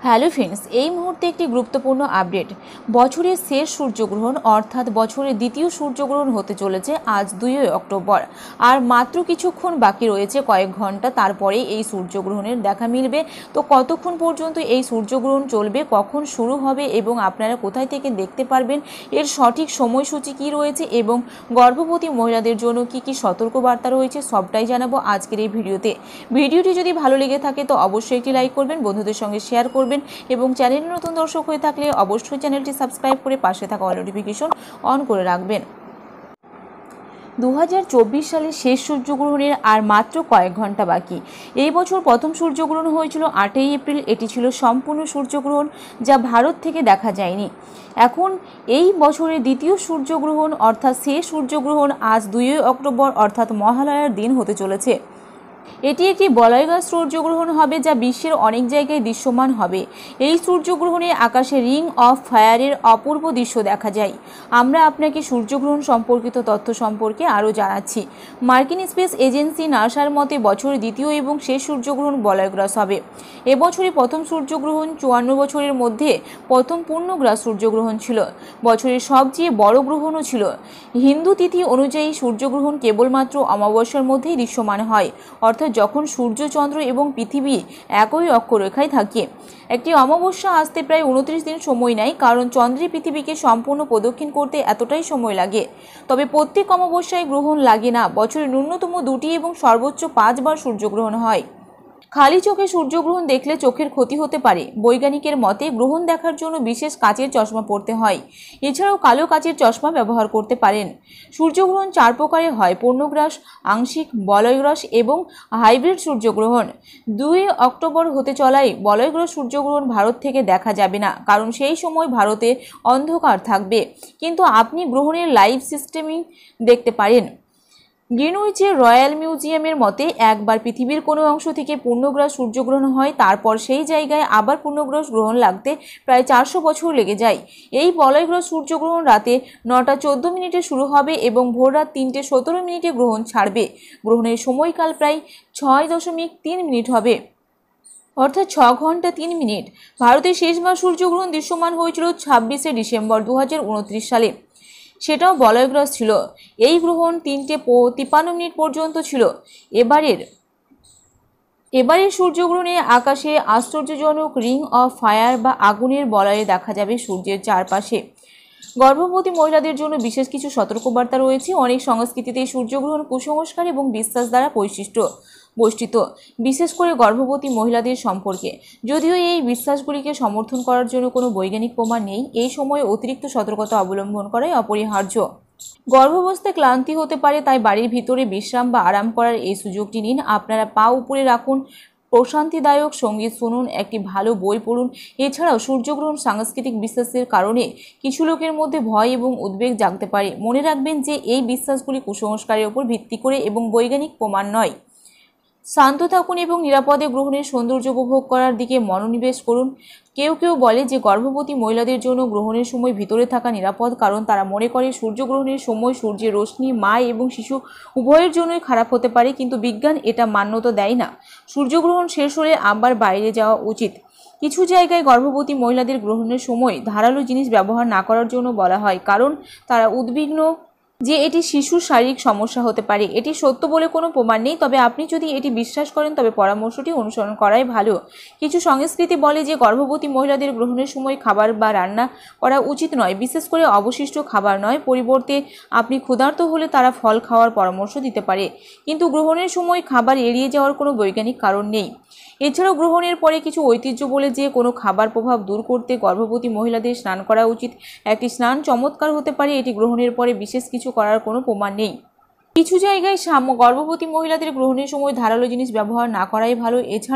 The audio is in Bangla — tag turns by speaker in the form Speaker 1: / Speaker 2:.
Speaker 1: হ্যালো ফ্রেন্ডস, এই মুহূর্তে একটি গুরুত্বপূর্ণ আপডেট। বছরের শেষ সূর্যগ্রহণ অর্থাৎ বছরের দ্বিতীয় সূর্যগ্রহণ হতে চলেছে আজ 2 অক্টোবর। আর মাত্র কিছুক্ষণ বাকি রয়েছে, কয়েক ঘন্টা, তারপরে এই সূর্যগ্রহণের দেখা মিলবে। তো কতক্ষণ পর্যন্ত এই সূর্যগ্রহণ চলবে, কখন শুরু হবে এবং আপনারা কোথায় থেকে দেখতে পারবেন, এর সঠিক সময়সূচি কী রয়েছে এবং গর্ভবতী মহিলাদের জন্য কি কি সতর্কবার্তা রয়েছে, সবটাই জানাবো আজকের এই ভিডিওতে। ভিডিওটি যদি ভালো লেগে থাকে তো অবশ্যই একটি লাইক করবেন, বন্ধুদের সঙ্গে শেয়ার করবেন এবং চ্যানেলে নতুন দর্শক হয়ে থাকলে অবশ্যই চ্যানেলটি সাবস্ক্রাইব করে পাশে থাকা অল নোটিফিকেশন অন করে রাখবেন। 2024 সালের শেষ সূর্যগ্রহণের আর মাত্র কয়েক ঘন্টা বাকি। এই বছর প্রথম সূর্যগ্রহণ হয়েছিল 8ই এপ্রিল। এটি ছিল সম্পূর্ণ সূর্যগ্রহণ, যা ভারত থেকে দেখা যায়নি। এখন এই বছরের দ্বিতীয় সূর্যগ্রহণ অর্থাৎ শেষ সূর্যগ্রহণ আজ 2 অক্টোবর অর্থাৎ মহালয়ার দিন হতে চলেছে। এটি একটি বলয়গ্রাস সূর্যগ্রহণ হবে, যা বিশ্বের অনেক জায়গায় দৃশ্যমান হবে। এই সূর্যগ্রহণে আকাশে রিং অফ ফায়ারের অপূর্ব দৃশ্য দেখা যায়। আমরা আপনাকে সূর্যগ্রহণ সম্পর্কিত তথ্য সম্পর্কে আরও জানাচ্ছি। মার্কিন স্পেস এজেন্সি নাসার মতে বছরের দ্বিতীয় এবং শেষ সূর্যগ্রহণ বলয়গ্রাস হবে। এবছরে প্রথম সূর্যগ্রহণ 54 বছরের মধ্যে প্রথম পূর্ণগ্রাস সূর্যগ্রহণ ছিল। বছরের সবচেয়ে বড় গ্রহণও ছিল। হিন্দু তিথি অনুযায়ী সূর্যগ্রহণ কেবলমাত্র অমাবস্যার মধ্যেই দৃশ্যমান হয়, অর্থাৎ যখন সূর্য, চন্দ্র এবং পৃথিবী একই অক্ষরেখায় থাকে। একটি অমাবস্যা আসতে প্রায় 29 দিন সময় নেয়, কারণ চন্দ্রের পৃথিবীকে সম্পূর্ণ প্রদক্ষিণ করতে এতটাই সময় লাগে। তবে প্রত্যেক অমাবস্যায় গ্রহণ লাগে না। বছরে ন্যূনতম 2টি এবং সর্বোচ্চ 5 বার সূর্যগ্রহণ হয়। খালি চোখে সূর্যগ্রহণ দেখলে চোখের ক্ষতি হতে পারে। বৈজ্ঞানিকের মতে গ্রহণ দেখার জন্য বিশেষ কাচের চশমা পরতে হয়। এছাড়াও কালো কাচের চশমা ব্যবহার করতে পারেন। সূর্যগ্রহণ 4 প্রকারে হয়: পূর্ণগ্রাস, আংশিক, বলয়গ্রাস এবং হাইব্রিড সূর্যগ্রহণ। 2 অক্টোবর হতে চলায় বলয়গ্রাস সূর্যগ্রহণ ভারত থেকে দেখা যাবে না, কারণ সেই সময় ভারতে অন্ধকার থাকবে। কিন্তু আপনি গ্রহণের লাইভ সিস্টেমিং দেখতে পারেন। গ্রিনউইচের রয়্যাল মিউজিয়ামের মতে একবার পৃথিবীর কোনো অংশ থেকে পূর্ণগ্রাস সূর্যগ্রহণ হয়, তারপর সেই জায়গায় আবার পূর্ণগ্রাস গ্রহণ লাগতে প্রায় 400 বছর লেগে যায়। এই বলয়গ্রাস সূর্যগ্রহণ রাতে 9:14 শুরু হবে এবং ভোররাত 3:17 গ্রহণ ছাড়বে। গ্রহণের সময়কাল প্রায় 6.3 হবে, অর্থাৎ 6 ঘন্টা 3 মিনিট। ভারতের শেষবার সূর্যগ্রহণ দৃশ্যমান হয়েছিল 26শে ডিসেম্বর 2029 সালে। সেটাও বলয়গ্রাস ছিল। এই গ্রহণ 3:53 পর্যন্ত ছিল। এবারের সূর্যগ্রহণে আকাশে আশ্চর্যজনক রিং অফ ফায়ার বা আগুনের বলয়ে দেখা যাবে সূর্যের চারপাশে। গর্ভবতী মহিলাদের জন্য বিশেষ কিছু সতর্কবার্তা রয়েছে। অনেক সংস্কৃতিতে সূর্যগ্রহণ কুসংস্কার এবং বিশ্বাস দ্বারা বৈশিষ্ট্য, বিশেষ করে গর্ভবতী মহিলাদের সম্পর্কে। যদিও এই বিশ্বাসগুলিকে সমর্থন করার জন্য কোনো বৈজ্ঞানিক প্রমাণ নেই, এই সময়ে অতিরিক্ত সতর্কতা অবলম্বন করাই অপরিহার্য। গর্ভাবস্থায় ক্লান্তি হতে পারে, তাই বাড়ির ভিতরে বিশ্রাম বা আরাম করার এই সুযোগটি নিন। আপনারা পা উপরে রাখুন, প্রশান্তিদায়ক সঙ্গীত শুনুন, একটি ভালো বই পড়ুন। এছাড়াও সূর্যগ্রহণ সাংস্কৃতিক বিশ্বাসের কারণে কিছু লোকের মধ্যে ভয় এবং উদ্বেগ জাগতে পারে। মনে রাখবেন যে এই বিশ্বাসগুলি কুসংস্কারের উপর ভিত্তি করে এবং বৈজ্ঞানিক প্রমাণ নয়। শান্ত থাকুন এবং নিরাপদে গ্রহণের সৌন্দর্য উপভোগ করার দিকে মনোনিবেশ করুন। কেউ কেউ বলে যে গর্ভবতী মহিলাদের জন্য গ্রহণের সময় ভিতরে থাকা নিরাপদ, কারণ তারা মনে করে সূর্যগ্রহণের সময় সূর্যের রশ্মি মা এবং শিশু উভয়ের জন্যই খারাপ হতে পারে, কিন্তু বিজ্ঞান এটা মান্যতা দেয় না। সূর্যগ্রহণ শেষ হলে আবার বাইরে যাওয়া উচিত। কিছু জায়গায় গর্ভবতী মহিলাদের গ্রহণের সময় ধারালো জিনিস ব্যবহার না করার জন্য বলা হয়, কারণ তারা উদ্বিগ্ন যে এটি শিশুর শারীরিক সমস্যা হতে পারে। এটি সত্য বলে কোনো প্রমাণ নেই, তবে আপনি যদি এটি বিশ্বাস করেন তবে পরামর্শটি অনুসরণ করাই ভালো। কিছু সংস্কৃতি বলে যে গর্ভবতী মহিলাদের গ্রহণের সময় খাবার বা রান্না করা উচিত নয়, বিশেষ করে অবশিষ্ট খাবার নয়। পরিবর্তে আপনি ক্ষুধার্ত হলে তারা ফল খাওয়ার পরামর্শ দিতে পারে, কিন্তু গ্রহণের সময় খাবার এড়িয়ে যাওয়ার কোনো বৈজ্ঞানিক কারণ নেই। এছাড়াও গ্রহণের পরে কিছু ঐতিহ্য বলে যে কোনো খাবার প্রভাব দূর করতে গর্ভবতী মহিলাদের স্নান করা উচিত। একটি স্নান চমৎকার হতে পারে, এটি গ্রহণের পরে বিশেষ কিছু করার কোনো প্রমাণ নেই। কিছু জায়গায় গর্ভবতী মহিলাদের গ্রহণের সময় ধারালো জিনিস ব্যবহার না করাই ভালো। এছাড়া